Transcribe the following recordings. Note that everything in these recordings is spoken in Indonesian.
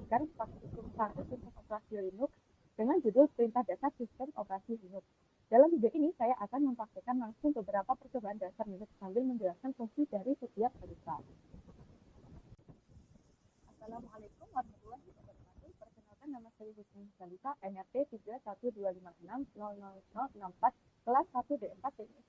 menjalankan praktikum satu sistem operasi Linux dengan judul Perintah Dasar Sistem Operasi Linux. Dalam video ini, saya akan mempraktikkan langsung beberapa percobaan dasar Linux sambil menjelaskan fungsi dari setiap perintah. Assalamualaikum warahmatullahi wabarakatuh. Perkenalkan, nama saya Husni Salika, NRT 31256000064, kelas 1D4 TNI.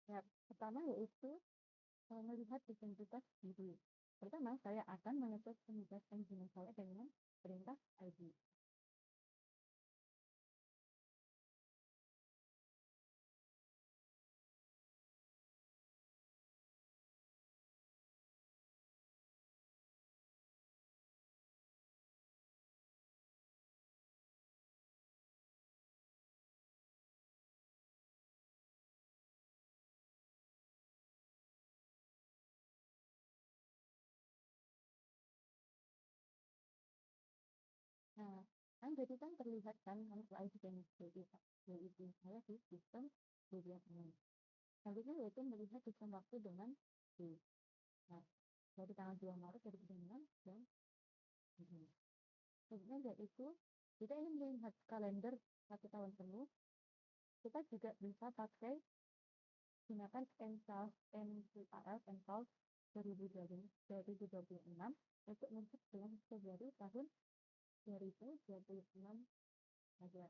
Ya, pertama yaitu melihat identitas diri. Pertama, saya akan menyebut identitas engine saya dengan perintah ID. Nah, kan jadi kan terlihat kan setelah ID dan JID saya di sistem bagian ini. Selanjutnya yaitu melihat sistem waktu dengan D. Nah, dari tanggal 2 Maret 2006 dan ini. Selanjutnya yaitu kita ingin melihat kalender 1 tahun penuh, kita juga bisa pakai gunakan NCAL 2026 untuk masuk bulan Februari tahun 2026 saja.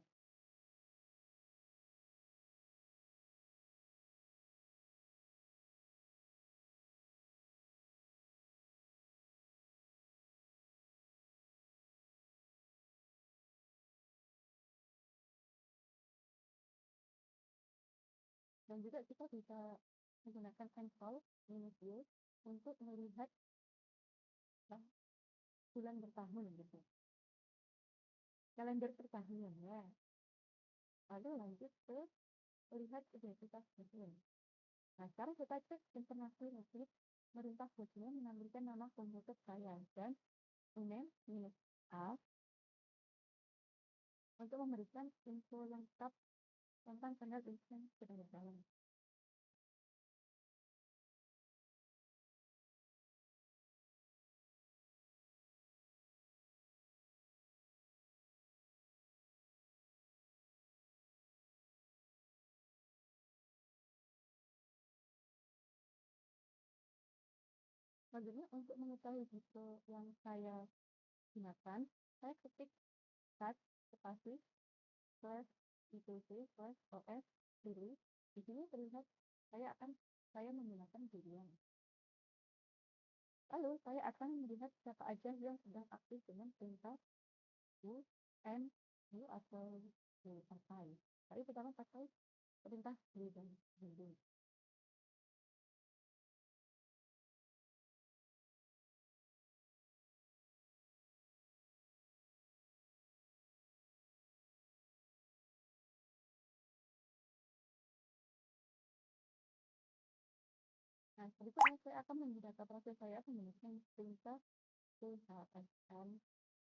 Dan juga kita bisa menggunakan handphone -u untuk melihat bulan bertahun gitu. Kalender pertahunannya. Lalu lanjut ke melihat identitas muslim. Nah, sekarang kita cek informasi muslim. Merintah muslim mengambilkan nama komputer saya dan email -a untuk memberikan info lengkap tentang tanggal ujian sedang berjalan. Selanjutnya untuk mengetahui detail yang saya gunakan, saya ketik cat spasi slash itc slash os dulu. Di sini terlihat saya menggunakan Debian. Lalu saya akan melihat siapa aja yang sedang aktif dengan perintah u, n, u atau partai. Tapi pertama pakai perintah u dan dulu. Nah, berikutnya saya akan mendata proses saya menggunakan perintah phsn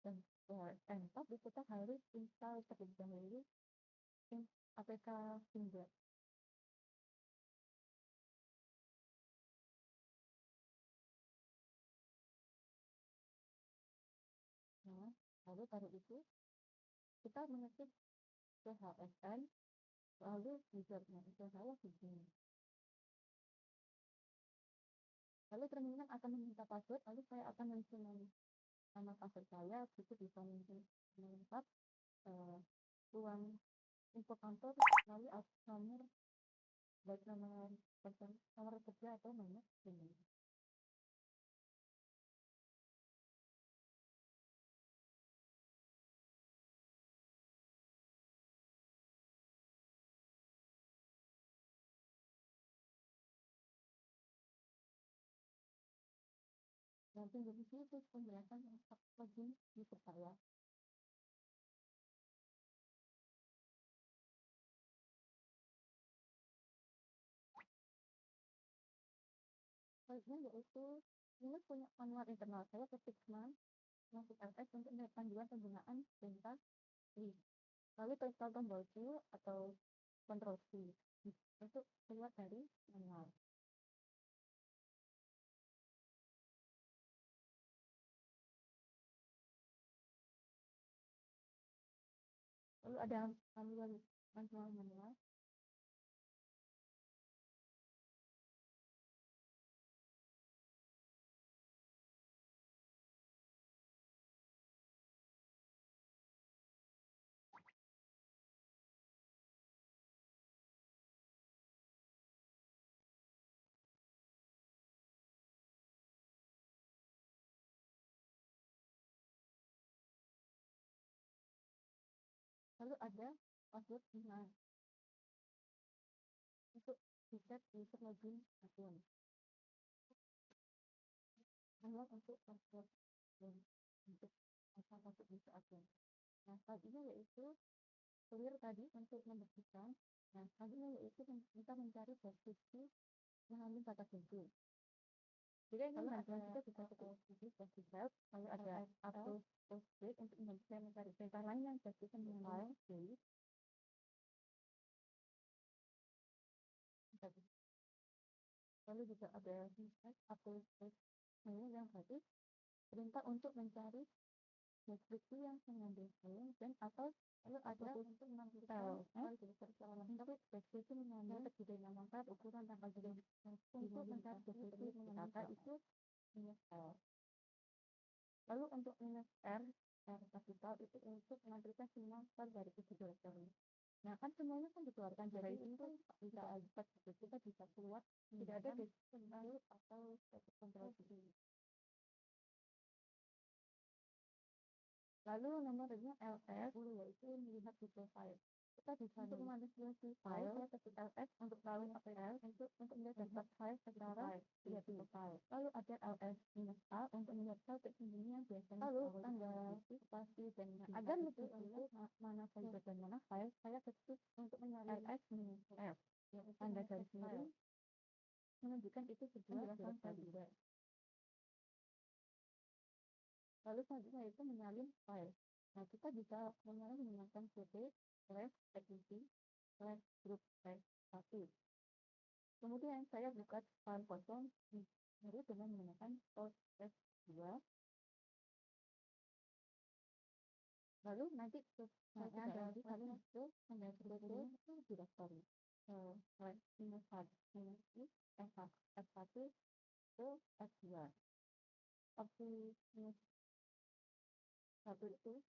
dan phsn. Tapi kita harus install terlebih dahulu apk Finger. Nah, lalu baru itu kita mengetik phsn, lalu usernya itu saya begini. Lalu terminal akan meminta password, lalu saya akan mengisi nama password saya, itu bisa lengkap ruang info kantor, lalu nomor baik nomor kerja atau nomor email. Nanti dari sini terus penjelasan login user saya. Selanjutnya yaitu Minus punya manual internal, saya ketik masuk LS untuk melihat panduan penggunaan perintah list. Lalu install tombol Q atau Ctrl C untuk keluar dari manual. Lalu ada manual. Lalu ada password email untuk bisa user login akun. Manual untuk password dan untuk masuk bisa akun. Nah, selanjutnya yaitu clear tadi untuk membersihkan. Nah, selanjutnya yaitu kita mencari deskripsi mengandung kata kunci. Jika ingin bantuan kita bisa ketik deskripsi file, lalu ada upload postgrade untuk mencari perintah lain yang deskripsi file jadi lalu juga ada upload post yang berarti perintah untuk mencari deskripsi yang mengandung file dan atau lalu ada untuk menampilkan untuk deskripsi mengandung terdiri nama file ukuran tanggal jenis untuk mencari deskripsi data itu minus L. Lalu untuk minus R kapital itu untuk menampilkan semua file dari isi directory. Nah, kan semuanya kan dikeluarkan dari itu bisa alphabet kita bisa keluar tidak ada deskripsi atau kontrol sendiri. Lalu nomornya LS yaitu melihat tipe file. Kita bisa untuk memanipulasi file ketik LS untuk lalu APL untuk melihat data file secara lihat tipe file. Lalu ada LS minus A untuk melihat file tersembunyi yang biasanya lalu tanggal pasti dan agar lebih untuk mana folder dan mana file saya ketik untuk mencari LS minus F. Tanda garis miring menunjukkan itu sebuah directory. Lalu selanjutnya itu menyalin file. Nah, kita bisa menyalin menggunakan cd /group /1. Kemudian saya buka file kosong baru dengan menggunakan alt F2. Lalu nanti ada di kalian itu menjadi directory minus F1 ke F2. Opsi minus 1 itu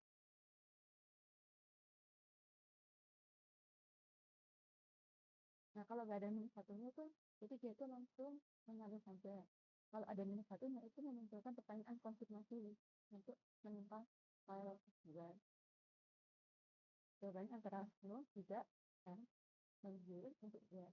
nah kalau nggak ada minus satunya tuh jadi dia itu langsung menyalin saja. Kalau ada minus satunya itu memunculkan pertanyaan konfirmasi untuk menimpa file tersebut. Jawabannya antara no, tidak, dan menunjukkan untuk dia.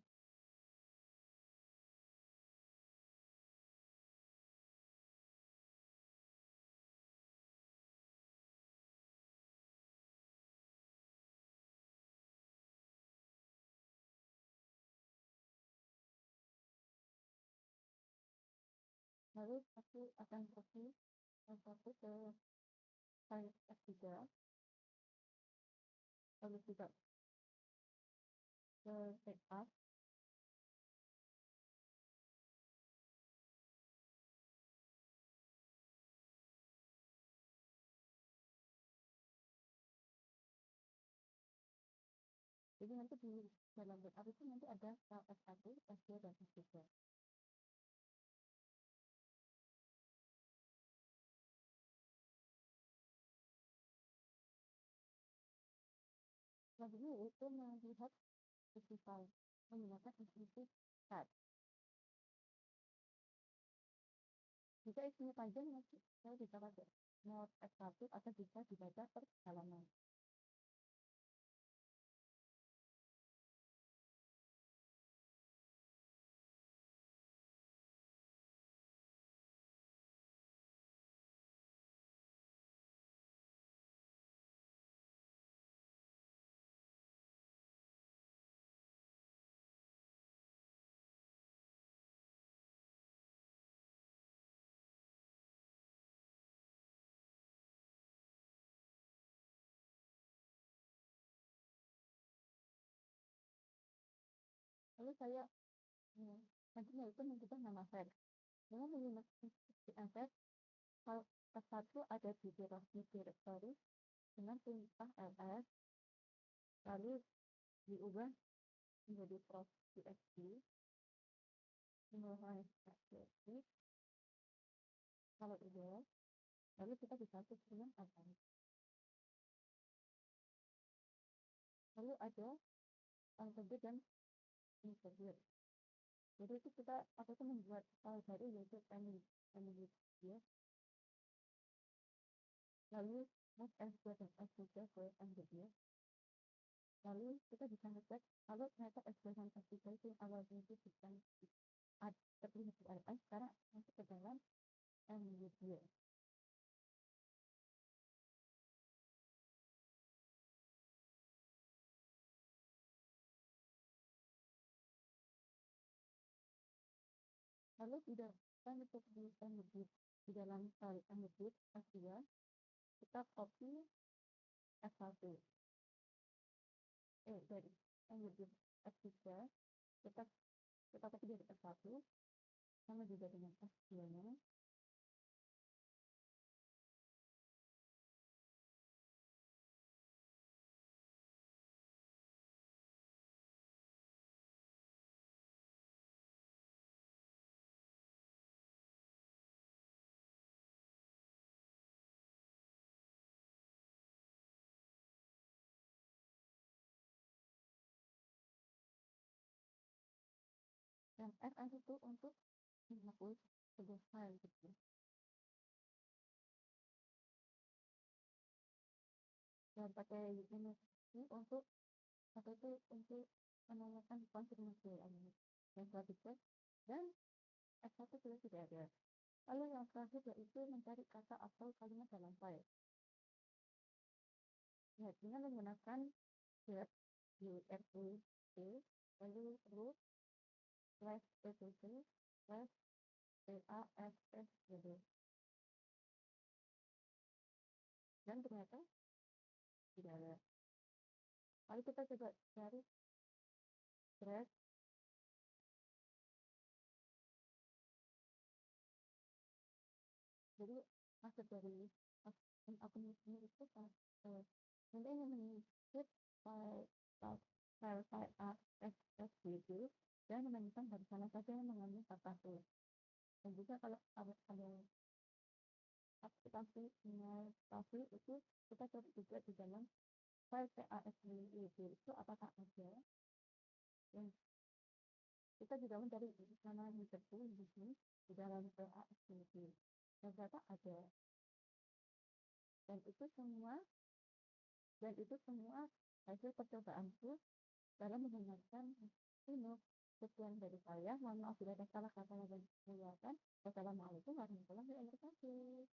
Lalu aku akan copy satu ke file F3 lalu juga ke backup. Jadi nanti di dalam backup itu nanti ada file F1, F2, dan F3. Selanjutnya itu melihat isi file menggunakan instruksi tab. Jika isinya panjang, saya bisa pakai Note F1 atau bisa dibaca per halaman. Lalu saya nantinya itu mengubah nama file. Dengan menggunakan file, file satu ada di directory dengan perintah ls, lalu diubah menjadi prof.txt, mengulangi txt, kalau udah, lalu kita bisa hapus dengan apa? Lalu ada integrate dan integrate. Jadi itu kita membuat file baru yaitu family ya. Lalu move s2 dan s3 ke ya. Lalu kita bisa ngecek kalau ternyata s2 dan s3 itu awalnya itu bukan terlihat di RS, sekarang masuk ke dalam ya. Lalu tidak kita ngecek di dalam file s2, kita copy S1 dari S3, kita copy dari S1 sama juga dengan S2 nya. Dan Fn itu untuk menghapus sebuah file gitu. Dan pakai ini untuk untuk menanyakan konfirmasi yang selanjutnya, dan S1 sudah tidak ada. Lalu yang terakhir yaitu mencari kata atau kalimat dalam file. Ya, dengan menggunakan get lalu root /etc /passwd, dan ternyata tidak ada. Lalu kita coba cari thread. Jadi maksud dari akun ini itu nanti mengikut file SSWD dan menemukan dari sana saja yang mengandung kata tulis. Dan juga kalau ada aplikasi itu kita cari juga di dalam file PASWD itu apakah ada, dan kita juga mencari nama user di sini di dalam PASWD, dan ternyata ada. Dan itu semua hasil percobaanku dalam menggunakan Linux. Sekian dari saya, mohon maaf bila ada salah kata yang diucapkan. Wassalamualaikum warahmatullahi wabarakatuh.